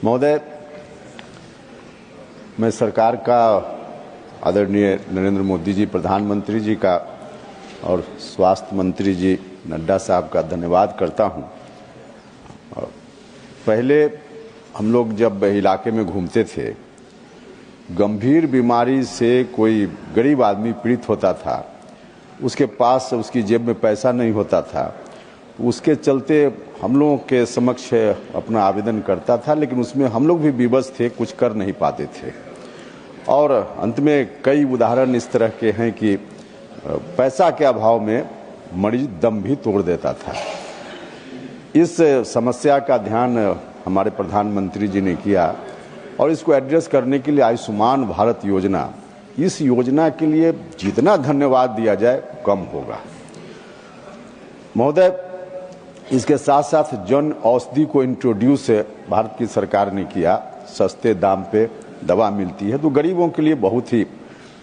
महोदय, मैं सरकार का, आदरणीय नरेंद्र मोदी जी प्रधानमंत्री जी का और स्वास्थ्य मंत्री जी नड्डा साहब का धन्यवाद करता हूं। पहले हम लोग जब इलाके में घूमते थे, गंभीर बीमारी से कोई गरीब आदमी पीड़ित होता था, उसके पास उसकी जेब में पैसा नहीं होता था, उसके चलते हम लोगों के समक्ष अपना आवेदन करता था, लेकिन उसमें हम लोग भी विवश थे, कुछ कर नहीं पाते थे। और अंत में कई उदाहरण इस तरह के हैं कि पैसा के अभाव में मरीज दम भी तोड़ देता था। इस समस्या का ध्यान हमारे प्रधानमंत्री जी ने किया और इसको एड्रेस करने के लिए आयुष्मान भारत योजना, इस योजना के लिए जितना धन्यवाद दिया जाए कम होगा। महोदय, इसके साथ साथ जन औषधि को इंट्रोड्यूस भारत की सरकार ने किया। सस्ते दाम पे दवा मिलती है, तो गरीबों के लिए बहुत ही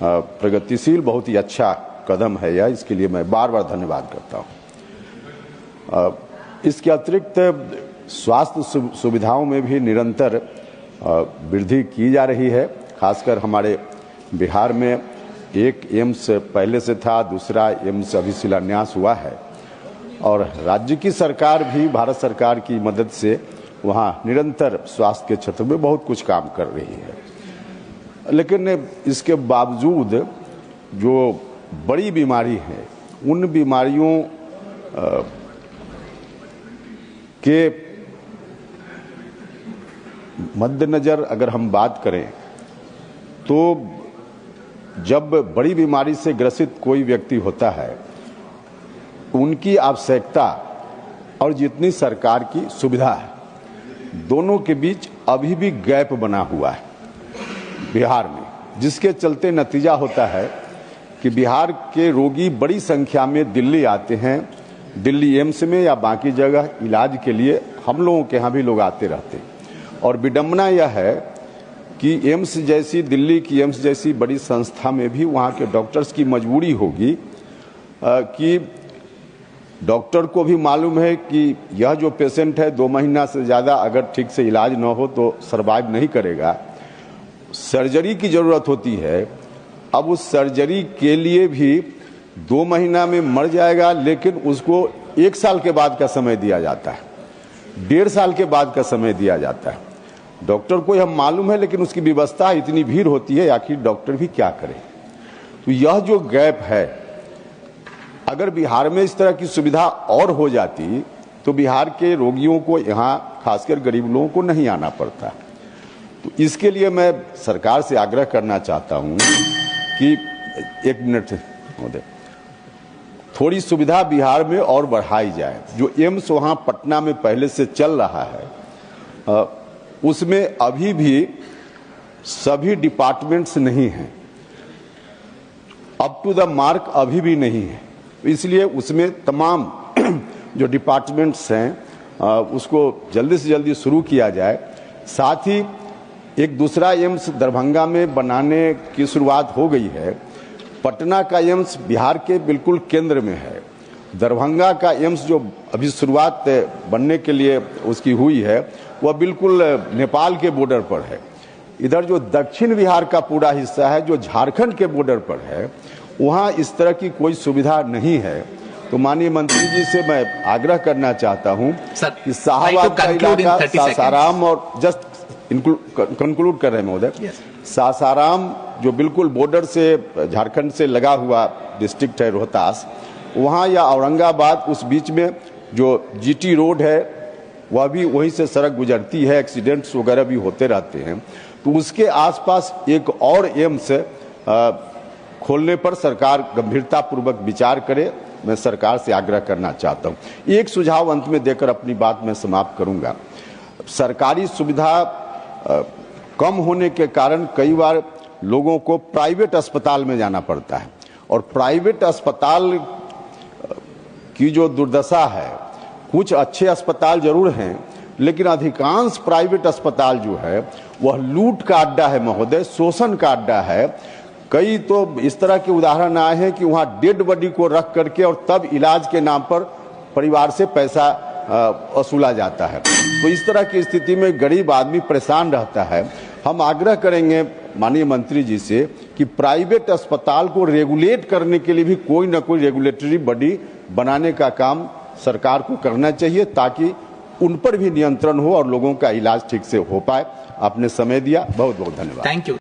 प्रगतिशील, बहुत ही अच्छा कदम है यह। इसके लिए मैं बार बार धन्यवाद करता हूँ। इसके अतिरिक्त स्वास्थ्य सुविधाओं में भी निरंतर वृद्धि की जा रही है। खासकर हमारे बिहार में एक एम्स पहले से था, दूसरा एम्स अभी शिलान्यास हुआ है और राज्य की सरकार भी भारत सरकार की मदद से वहाँ निरंतर स्वास्थ्य के क्षेत्र में बहुत कुछ काम कर रही है। लेकिन इसके बावजूद जो बड़ी बीमारी है, उन बीमारियों के मद्देनजर अगर हम बात करें तो जब बड़ी बीमारी से ग्रसित कोई व्यक्ति होता है, उनकी आवश्यकता और जितनी सरकार की सुविधा है, दोनों के बीच अभी भी गैप बना हुआ है बिहार में, जिसके चलते नतीजा होता है कि बिहार के रोगी बड़ी संख्या में दिल्ली आते हैं। दिल्ली एम्स में या बाकी जगह इलाज के लिए हम लोगों के यहाँ भी लोग आते रहते हैं। और विडंबना यह है कि एम्स जैसी, दिल्ली की एम्स जैसी बड़ी संस्था में भी वहाँ के डॉक्टर्स की मजबूरी होगी कि डॉक्टर को भी मालूम है कि यह जो पेशेंट है 2 महीना से ज़्यादा अगर ठीक से इलाज न हो तो सर्वाइव नहीं करेगा। सर्जरी की ज़रूरत होती है। अब उस सर्जरी के लिए भी 2 महीना में मर जाएगा, लेकिन उसको 1 साल के बाद का समय दिया जाता है, 1.5 साल के बाद का समय दिया जाता है। डॉक्टर को यह मालूम है, लेकिन उसकी व्यवस्था इतनी भीड़ होती है, आखिर डॉक्टर भी क्या करे। तो यह जो गैप है, अगर बिहार में इस तरह की सुविधा और हो जाती तो बिहार के रोगियों को यहाँ, खासकर गरीब लोगों को नहीं आना पड़ता। तो इसके लिए मैं सरकार से आग्रह करना चाहता हूँ कि 1 मिनट महोदय, थोड़ी सुविधा बिहार में और बढ़ाई जाए। जो एम्स वहाँ पटना में पहले से चल रहा है, उसमें अभी भी सभी डिपार्टमेंट्स नहीं हैं, अप टू द मार्क अभी भी नहीं है। इसलिए उसमें तमाम जो डिपार्टमेंट्स हैं उसको जल्दी से जल्दी शुरू किया जाए। साथ ही एक दूसरा एम्स दरभंगा में बनाने की शुरुआत हो गई है। पटना का एम्स बिहार के बिल्कुल केंद्र में है। दरभंगा का एम्स जो अभी शुरुआत बनने के लिए उसकी हुई है, वह बिल्कुल नेपाल के बॉर्डर पर है। इधर जो दक्षिण बिहार का पूरा हिस्सा है, जो झारखंड के बॉर्डर पर है, वहाँ इस तरह की कोई सुविधा नहीं है। तो माननीय मंत्री जी से मैं आग्रह करना चाहता हूँ कि शाहबाद का इलाका, सासाराम, और जस्ट कंक्लूड कर रहे हैं महोदय, सासाराम जो बिल्कुल बॉर्डर से झारखंड से लगा हुआ डिस्ट्रिक्ट है रोहतास, वहाँ या औरंगाबाद, उस बीच में जो जीटी रोड है वह भी वहीं से सड़क गुजरती है, एक्सीडेंट्स वगैरह भी होते रहते हैं। तो उसके आसपास एक और एम्स खोलने पर सरकार गंभीरतापूर्वक विचार करे। मैं सरकार से आग्रह करना चाहता हूँ। एक सुझाव अंत में देकर अपनी बात मैं समाप्त करूँगा। सरकारी सुविधा कम होने के कारण कई बार लोगों को प्राइवेट अस्पताल में जाना पड़ता है, और प्राइवेट अस्पताल की जो दुर्दशा है, कुछ अच्छे अस्पताल जरूर हैं, लेकिन अधिकांश प्राइवेट अस्पताल जो है वह लूट का अड्डा है महोदय, शोषण का अड्डा है। कई तो इस तरह के उदाहरण आए हैं कि वहाँ डेड बॉडी को रख करके और तब इलाज के नाम पर परिवार से पैसा वसूला जाता है। तो इस तरह की स्थिति में गरीब आदमी परेशान रहता है। हम आग्रह करेंगे माननीय मंत्री जी से कि प्राइवेट अस्पताल को रेगुलेट करने के लिए भी कोई ना कोई रेगुलेटरी बॉडी बनाने का काम सरकार को करना चाहिए, ताकि उन पर भी नियंत्रण हो और लोगों का इलाज ठीक से हो पाए। आपने समय दिया, बहुत बहुत धन्यवाद। Thank you.